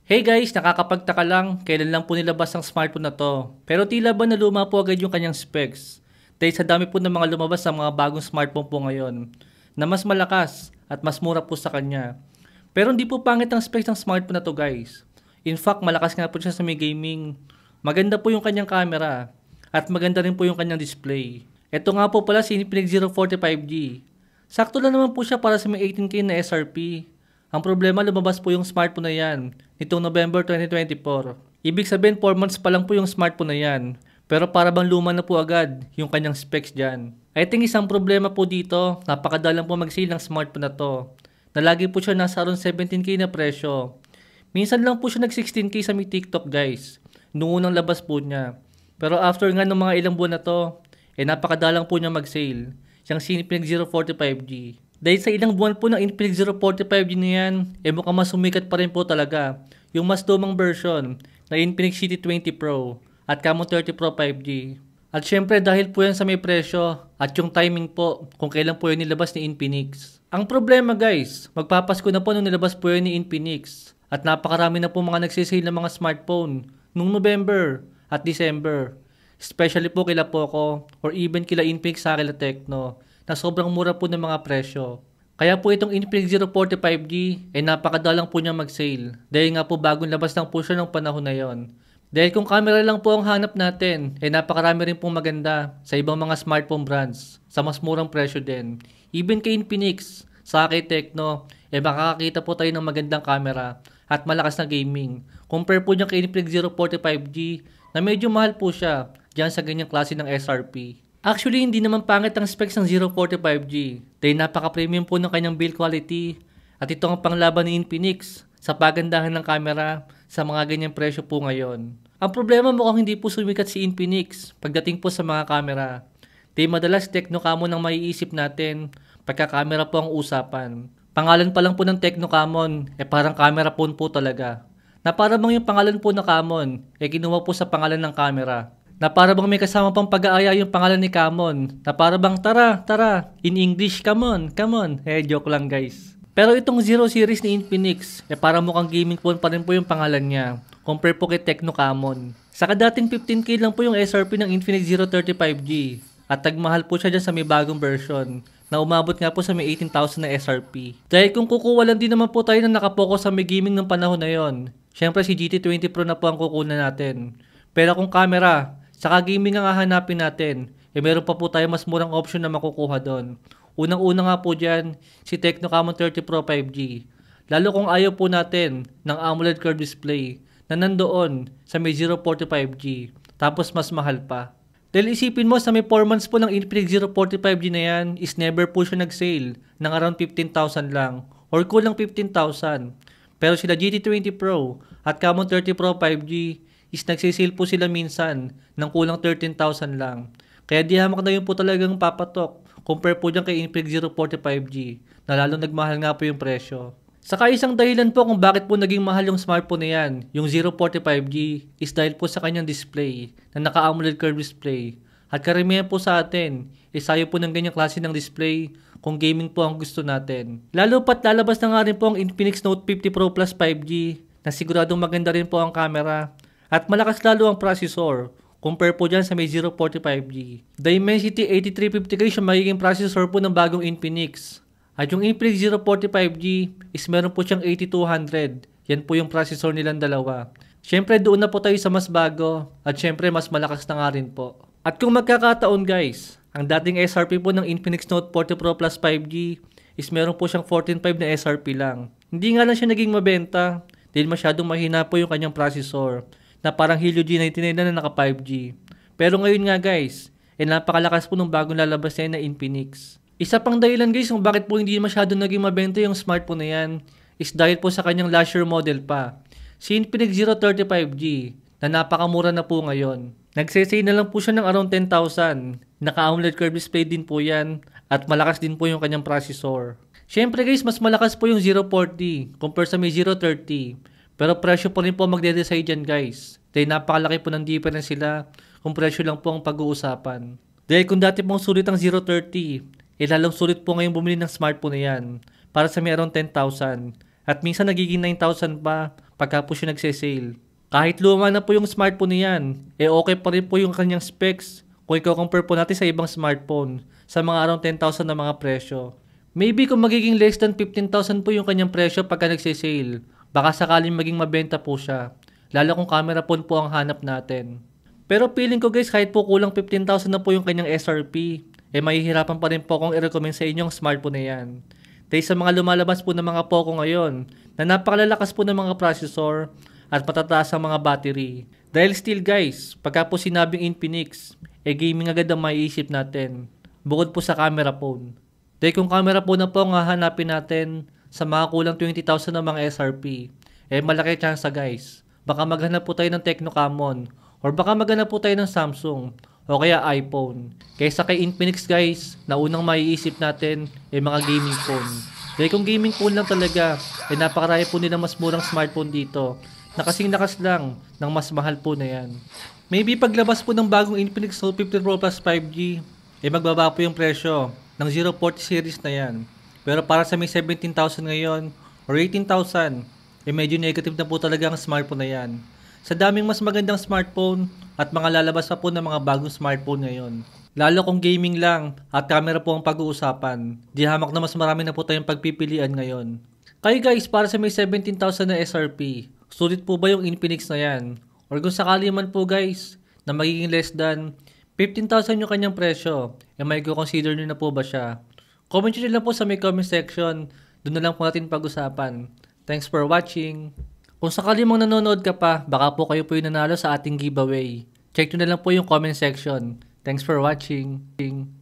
Hey guys, nakakapagtaka lang, kailan lang po nilabas ang smartphone na to. Pero tila ba na luma po agad yung kanyang specs? Dahil sa dami po ng mga lumabas sa mga bagong smartphone po ngayon, na mas malakas at mas mura po sa kanya. Pero hindi po pangit ang specs ng smartphone na to guys. In fact, malakas nga po siya sa may gaming. Maganda po yung kanyang camera, at maganda rin po yung kanyang display. Ito nga po pala si Infinix 045G. Sakto lang naman po siya para sa may 18K na SRP. Ang problema, lumabas po yung smartphone na yan nitong November 2024. Ibig sabihin 4 months pa lang po yung smartphone na yan. Pero para bang luma na po agad yung kanyang specs dyan. I think isang problema po dito, napakadalang po mag-sale ng smartphone na to. Na lagi po siya nasa around 17K na presyo. Minsan lang po siya nag 16K sa may TikTok guys. Noong unang labas po niya. Pero after nga ng mga ilang buwan na to, napakadalang po niya mag-sale. Siyang Infinix 045G. Dahil sa ilang buwan po ng Infinix 045G na yan, mukhang mas sumikat pa rin po talaga yung mas lumang version na Infinix CT20 Pro at Camon 30 Pro 5G. At syempre dahil po yan sa may presyo at yung timing po kung kailan po yun nilabas ni Infinix. Ang problema guys, magpapasko na po nung nilabas po yun ni Infinix at napakarami na po mga nagsisale ng mga smartphone nung November at December. Especially po kila Poco or even kila Infinix sa kila Tecno na sobrang mura po ng mga presyo. Kaya po itong Infinix 045G napakadalang po niya mag-sale. Dahil nga po bagong labas lang po siya ng panahon na yon. Dahil kung camera lang po ang hanap natin, napakarami rin pong maganda sa ibang mga smartphone brands sa mas murang presyo din. Even kay Infinix, sa kay Tecno, makakakita po tayo ng magandang camera at malakas na gaming. Compare po niya kay Infinix 045G na medyo mahal po siya dyan sa ganyang klase ng SRP. Actually, hindi naman pangit ang specs ng 045G dahil napaka-premium po ng kanyang build quality at ito ang panglaban ni Infinix sa pagandahan ng camera sa mga ganyang presyo po ngayon. Ang problema mukhang hindi po sumikat si Infinix pagdating po sa mga camera. Dahil madalas Tecno Camon ang maiisip natin pagka-camera po ang usapan. Pangalan pa lang po ng Tecno Camon, parang camera phone po talaga. Na para bang yung pangalan po na Camon, kinuha po sa pangalan ng camera. Na para bang may kasama pang pag-aaya yung pangalan ni Camon. Na para bang tara, in English, come on. Joke lang guys. Pero itong Zero series ni Infinix, para mukhang gaming phone pa rin po yung pangalan niya. Compare po kay Tecno Camon. Saka dating 15K lang po yung SRP ng Infinix 035G. At tagmahal po siya dyan sa may bagong version. Na umabot nga po sa may 18,000 na SRP. Dahil kung kukuha lang din naman po tayo na nakapokus sa may gaming ng panahon na yon. Syempre si GT20 Pro na po ang kukunan natin. Pero kung camera, saka gaming ang hahanapin natin, meron pa po tayo mas murang option na makukuha doon. Unang-una nga po dyan, si Tecno Camon 30 Pro 5G. Lalo kung ayaw po natin ng AMOLED curved display na nandoon sa may 045G. Tapos mas mahal pa. Dahil isipin mo sa may 4 months po ng Infinix 045G na yan is never po siya nag-sale ng around 15,000 lang or kulang 15,000. Pero sila GT20 Pro at Camon 30 Pro 5G is nagsisale po sila minsan ng kulang 13,000 lang. Kaya di hamak na yun po talagang papatok compare po dyan kay Infinix 045G na lalong nagmahal nga po yung presyo. Saka isang dahilan po kung bakit po naging mahal yung smartphone na yan, yung 045G, is dahil po sa kanyang display na naka-AMOLED curved display. At karamihan po sa atin, isayo po ng ganyang klase ng display kung gaming po ang gusto natin. Lalo pat lalabas na nga rin po ang Infinix Note 50 Pro Plus 5G na siguradong maganda rin po ang camera at malakas lalo ang processor compare po dyan sa may 045G. Dimensity 8350 guys yung magiging processor po ng bagong Infinix. At yung Infinix 045G is meron po siyang 8200. Yan po yung processor nilang dalawa. Syempre doon na po tayo sa mas bago at syempre mas malakas na nga rin po. At kung magkakataon guys, ang dating SRP po ng Infinix Note 40 Pro Plus 5G is meron po siyang 14.5 na SRP lang. Hindi nga lang siya naging mabenta dahil masyadong mahina po yung kanyang processor na parang Helio G99 na naka 5G. Pero ngayon nga guys, napakalakas po ng bagong lalabas na Infinix. Isa pang dahilan guys kung bakit po hindi masyadong naging mabenta yung smartphone na yan is dahil po sa kanyang last year model pa. Si Infinix 035G na napakamura na po ngayon. Nagsesay na lang po siya ng around 10,000. Naka-AMOLED curved display din po yan at malakas din po yung kanyang processor. Syempre guys, mas malakas po yung 040 compare sa may 030. Pero presyo po rin po magde-decide dyan guys. Dahil napakalaki po ng difference sila kung presyo lang po ang pag-uusapan. Dahil kung dati pong sulit ang 030, lalong sulit po ngayong bumili ng smartphone na yan para sa may around 10,000. At minsan nagiging 9,000 pa pagka po siya nagse-sale. Kahit luma na po yung smartphone niyan, okay pa rin po yung kanyang specs kung i-compare po natin sa ibang smartphone sa mga around 10,000 na mga presyo. Maybe kung magiging less than 15,000 po yung kanyang presyo pagka nagse-sale, baka sakaling maging mabenta po siya. Lalo kung camera phone po ang hanap natin. Pero feeling ko guys, kahit po kulang 15,000 na po yung kanyang SRP, mahihirapan pa rin po akong i-recommend sa inyo ang smartphone na yan. Dahil sa mga lumalabas po ng mga Poco ngayon, na napakalalakas po ng mga processor at matataas ang mga battery. Dahil still guys, pagka po sinabing Infinix, gaming agad ang maiisip natin. Bukod po sa camera phone. Dahil kung camera phone na po ang hahanapin natin sa mga kulang 20,000 na mga SRP, malaki chance guys. Baka maghanap po tayo ng Tecno Camon, or baka maghanap po tayo ng Samsung, o kaya iPhone. Kaysa kay Infinix guys, na unang maiisip natin mga gaming phone. Dahil kung gaming phone lang talaga, napakarami po nilang mas murang smartphone dito, na kasing lakas lang ng mas mahal po na yan. Maybe paglabas po ng bagong Infinix Note 15 Pro Plus 5G, magbaba po yung presyo ng 040 series na yan. Pero para sa may 17,000 ngayon, or 18,000, medyo negative na po talaga ang smartphone na yan. Sa daming mas magandang smartphone at mga lalabas pa po ng mga bagong smartphone ngayon. Lalo kung gaming lang at camera po ang pag-uusapan, di hamak na mas marami na po tayong pagpipilian ngayon. Kayo guys, para sa may 17,000 na SRP, sulit po ba yung Infinix na yan? Or kung sakali man po guys, na magiging less than 15,000 yung kanyang presyo, may consider nyo na po ba siya? Comment nyo lang po sa may comment section, doon na lang po natin pag-usapan. Thanks for watching! Kung sakali mong nanonood ka pa, baka po kayo po yung nanalo sa ating giveaway. Check nyo na lang po yung comment section. Thanks for watching!